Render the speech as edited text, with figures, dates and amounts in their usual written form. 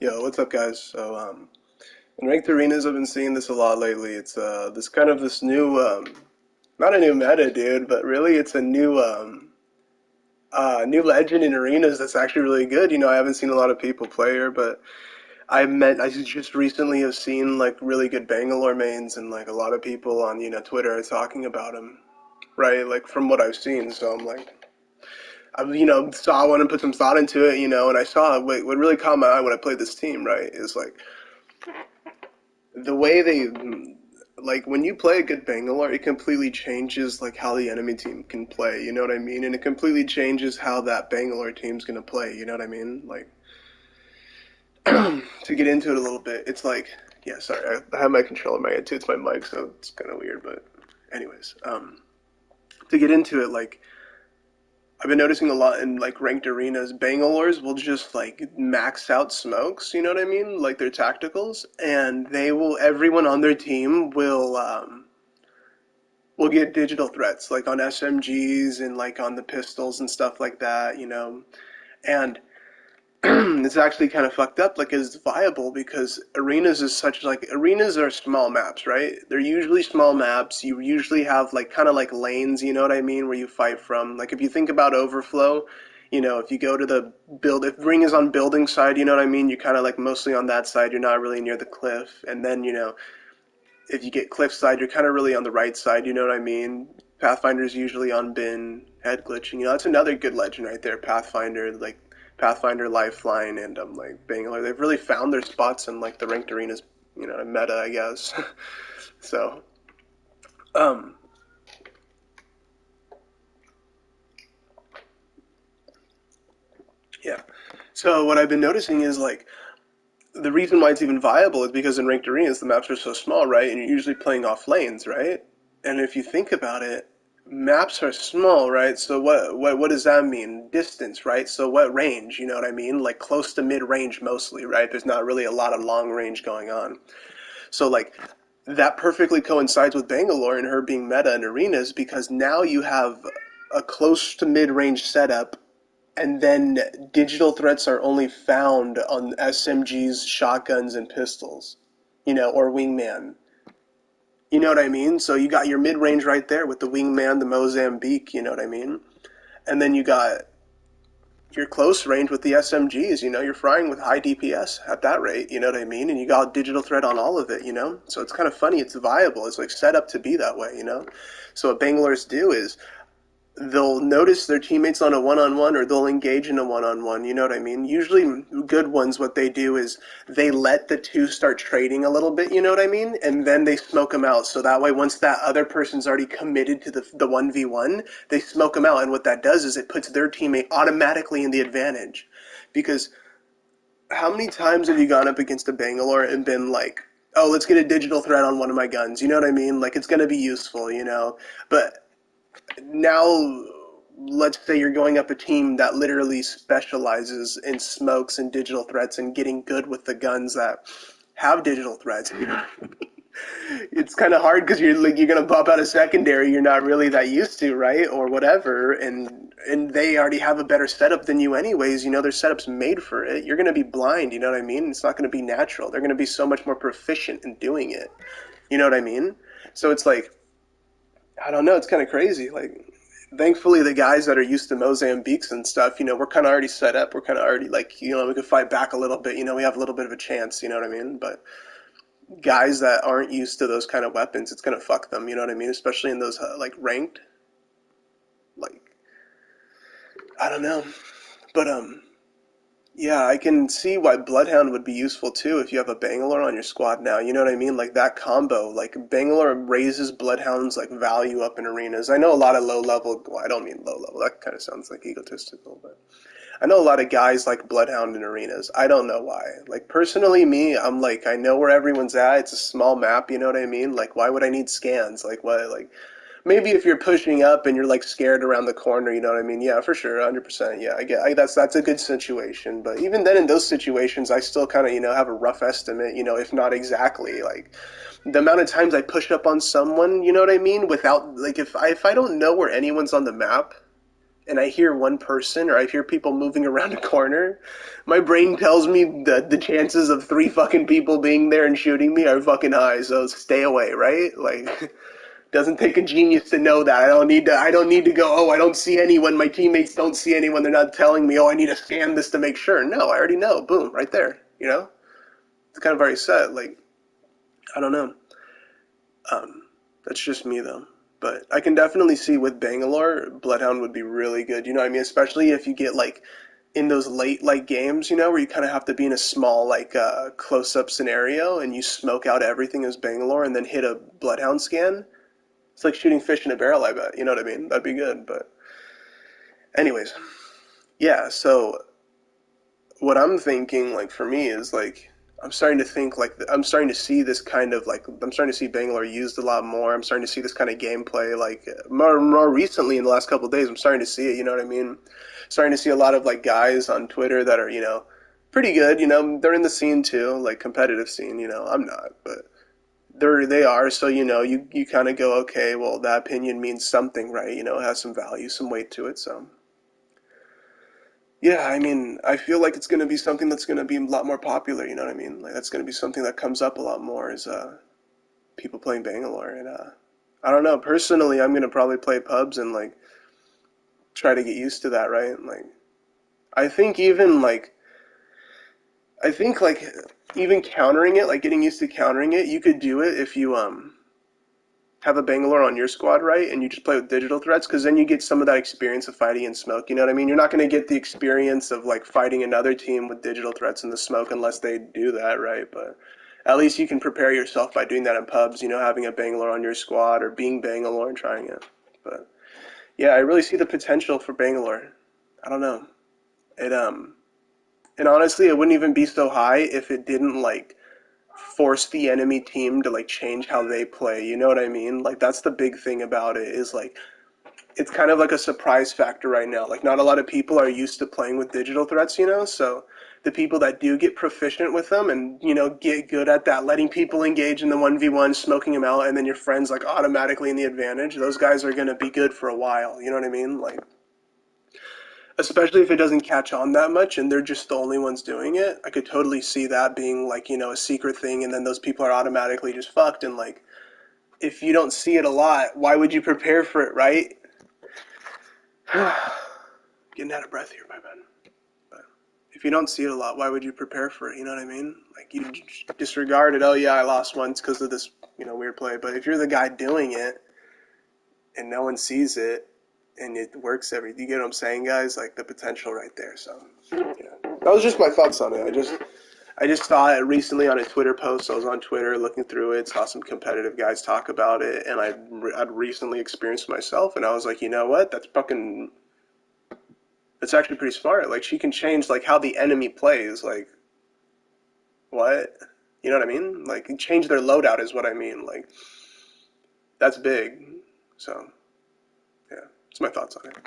Yo, what's up, guys? In ranked arenas, I've been seeing this a lot lately. It's this kind of this new, not a new meta, dude, but really it's a new legend in arenas that's actually really good. I haven't seen a lot of people play her, but I just recently have seen like really good Bangalore mains, and like a lot of people on Twitter are talking about him, right? Like from what I've seen, so I'm like. Saw one and put some thought into it, and I saw what really caught my eye when I played this team, right, is like the way they like when you play a good Bangalore, it completely changes like how the enemy team can play. You know what I mean? And it completely changes how that Bangalore team's gonna play. You know what I mean? Like to get into it a little bit, it's like yeah. Sorry, I have my controller in my head too. It's my mic, so it's kind of weird. But anyways, to get into it, like I've been noticing a lot in like ranked arenas, Bangalores will just like max out smokes, you know what I mean? Like their tacticals, and everyone on their team will get digital threats like on SMGs and like on the pistols and stuff like that. And it's actually kind of fucked up, like it's viable because arenas are small maps, right? They're usually small maps. You usually have like kind of like lanes, you know what I mean, where you fight from. Like if you think about overflow, if you go to if ring is on building side, you know what I mean, you're kind of like mostly on that side. You're not really near the cliff. And then if you get cliff side, you're kind of really on the right side, you know what I mean. Pathfinder's usually on bin, head glitching. That's another good legend right there. Pathfinder, Lifeline, and like Bangalore. They've really found their spots in like the ranked arenas, meta, I guess. So, um, yeah. So what I've been noticing is like the reason why it's even viable is because in ranked arenas the maps are so small, right? And you're usually playing off lanes, right? And if you think about it, maps are small, right? So what does that mean? Distance, right? So what range? You know what I mean? Like close to mid range mostly, right? There's not really a lot of long range going on. So like that perfectly coincides with Bangalore and her being meta in arenas because now you have a close to mid range setup, and then digital threats are only found on SMGs, shotguns, and pistols, or wingman. You know what I mean? So you got your mid range right there with the wingman, the Mozambique. You know what I mean? And then you got your close range with the SMGs. You're frying with high DPS at that rate. You know what I mean? And you got digital threat on all of it. So it's kind of funny. It's viable. It's like set up to be that way. So what Bangalore's do is they'll notice their teammates on a one-on-one or they'll engage in a one-on-one, you know what I mean? Usually good ones, what they do is they let the two start trading a little bit, you know what I mean? And then they smoke them out. So that way, once that other person's already committed to the 1v1, they smoke them out. And what that does is it puts their teammate automatically in the advantage. Because how many times have you gone up against a Bangalore and been like, oh, let's get a digital threat on one of my guns, you know what I mean? Like, it's going to be useful. But now let's say you're going up a team that literally specializes in smokes and digital threats and getting good with the guns that have digital threats. It's kind of hard because you're gonna pop out a secondary you're not really that used to, right, or whatever, and they already have a better setup than you anyways. Their setup's made for it. You're gonna be blind, you know what I mean? It's not gonna be natural. They're gonna be so much more proficient in doing it. You know what I mean? So it's like I don't know. It's kind of crazy. Like, thankfully, the guys that are used to Mozambiques and stuff, we're kind of already set up. We're kind of already like, we could fight back a little bit. We have a little bit of a chance. You know what I mean? But guys that aren't used to those kind of weapons, it's gonna fuck them. You know what I mean? Especially in those like ranked. Like, I don't know. But yeah, I can see why Bloodhound would be useful too if you have a Bangalore on your squad now. You know what I mean? Like that combo. Like Bangalore raises Bloodhound's like value up in arenas. I know a lot of low level. Well, I don't mean low level. That kind of sounds like egotistical, but I know a lot of guys like Bloodhound in arenas. I don't know why. Like personally, me, I'm like I know where everyone's at. It's a small map. You know what I mean? Like why would I need scans? Like what? Like maybe if you're pushing up and you're like scared around the corner, you know what I mean? Yeah, for sure, 100%. Yeah, that's a good situation. But even then, in those situations, I still kind of have a rough estimate, if not exactly. Like the amount of times I push up on someone, you know what I mean? Without like if I don't know where anyone's on the map and I hear one person or I hear people moving around a corner, my brain tells me that the chances of three fucking people being there and shooting me are fucking high. So stay away, right? Like, doesn't take a genius to know that. I don't need to go, oh, I don't see anyone. My teammates don't see anyone. They're not telling me, oh, I need to scan this to make sure. No, I already know. Boom, right there. You know? It's kind of already set. Like, I don't know. Um, that's just me though. But I can definitely see with Bangalore, Bloodhound would be really good. You know what I mean? Especially if you get like in those late like games, you know, where you kind of have to be in a small like close up scenario and you smoke out everything as Bangalore and then hit a Bloodhound scan. It's like shooting fish in a barrel, I bet. You know what I mean? That'd be good. But anyways, yeah. So what I'm thinking, like for me, is like I'm starting to think like I'm starting to see this kind of like I'm starting to see Bangalore used a lot more. I'm starting to see this kind of gameplay like more recently in the last couple of days. I'm starting to see it. You know what I mean? Starting to see a lot of like guys on Twitter that are pretty good. You know, they're in the scene too, like competitive scene. You know, I'm not, but they are. So you kind of go, okay, well that opinion means something, right? You know, it has some value, some weight to it. So yeah, I mean, I feel like it's going to be something that's going to be a lot more popular. You know what I mean? Like that's going to be something that comes up a lot more is people playing Bangalore, and I don't know. Personally, I'm going to probably play pubs and like try to get used to that, right? Like I think even like I think like even countering it, like getting used to countering it, you could do it if you have a Bangalore on your squad, right? And you just play with digital threats, because then you get some of that experience of fighting in smoke. You know what I mean? You're not going to get the experience of like fighting another team with digital threats in the smoke unless they do that, right? But at least you can prepare yourself by doing that in pubs. You know, having a Bangalore on your squad or being Bangalore and trying it. But yeah, I really see the potential for Bangalore. I don't know. It and honestly, it wouldn't even be so high if it didn't like force the enemy team to like change how they play. You know what I mean? Like that's the big thing about it is like it's kind of like a surprise factor right now. Like not a lot of people are used to playing with digital threats, you know? So the people that do get proficient with them and, get good at that, letting people engage in the 1v1, smoking them out, and then your friends like automatically in the advantage, those guys are going to be good for a while. You know what I mean? Like, especially if it doesn't catch on that much and they're just the only ones doing it. I could totally see that being like, a secret thing, and then those people are automatically just fucked. And like, if you don't see it a lot, why would you prepare for it, right? Getting out of breath here, my man. But if you don't see it a lot, why would you prepare for it? You know what I mean? Like you disregard it. Oh yeah, I lost once because of this, weird play. But if you're the guy doing it and no one sees it and it works you get what I'm saying, guys? Like the potential right there. So yeah, that was just my thoughts on it. I just saw it recently on a Twitter post. I was on Twitter looking through it, saw some competitive guys talk about it, and I'd recently experienced myself, and I was like, you know what? That's actually pretty smart. Like she can change like how the enemy plays. Like what? You know what I mean? Like change their loadout is what I mean. Like that's big. So yeah, that's my thoughts on it.